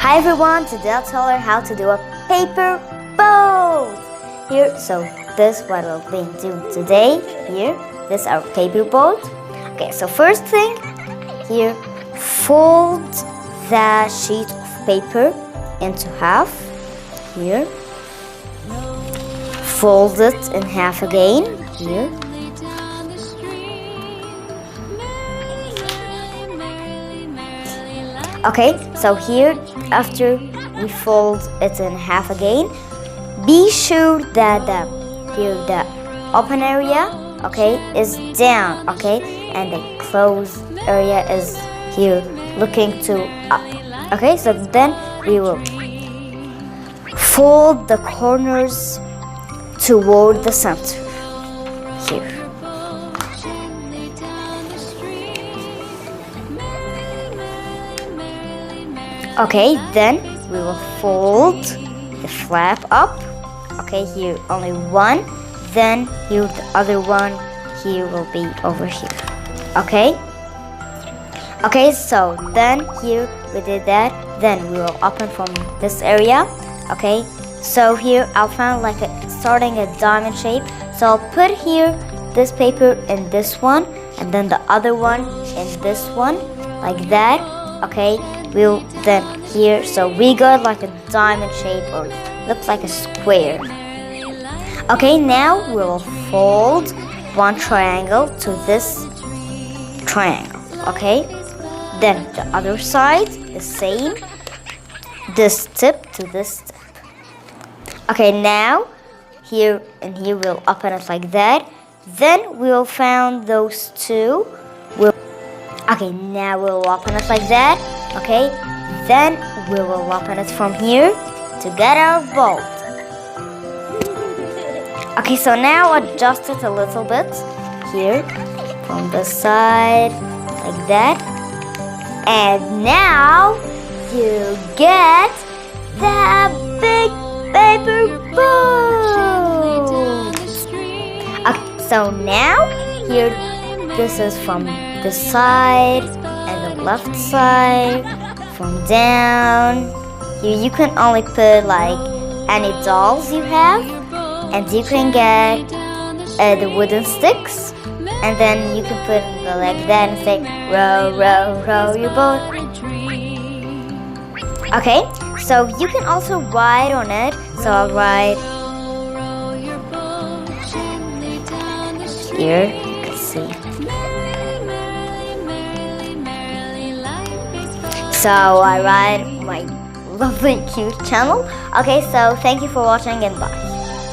Hi everyone, today I'll tell her how to do a paper boat. Here, so this is what we'll be doing today. Here, this is our paper boat. Okay, so first thing, here, fold the sheet of paper into half. Here, fold it in half again. Here. Okay, so here, after we fold it in half again, be sure that the open area, okay, is down, okay, and the closed area is here looking to up. Okay, so then we will fold the corners toward the center here. Okay, then we will fold the flap up. Okay, here only one. Then here the other one here will be over here. Okay? Okay, so then here we did that. Then we will open from this area. Okay, so here I'll find like starting a diamond shape. So I'll put here this paper in this one, and then the other one in this one, like that. Okay, we'll then here, so we got like a diamond shape, or looks like a square. Okay, now we'll fold one triangle to this triangle. Okay, then the other side the same, this tip to this tip. Okay, now here and here we'll open it like that. Then we'll find those two. Okay, now we'll open it like that. Okay, then we will open it from here to get our bolt. Okay, so now adjust it a little bit here from the side like that. And now you get the big paper boat. Okay, so now here, this is from the side and the left side, from down. Here you can only put like any dolls you have, and you can get the wooden sticks, and then you can put it like that and say row, row, row your boat. Okay, so you can also ride on it. So I'll ride here, you can see. So I ride my lovely cute channel. Okay, so thank you for watching and bye.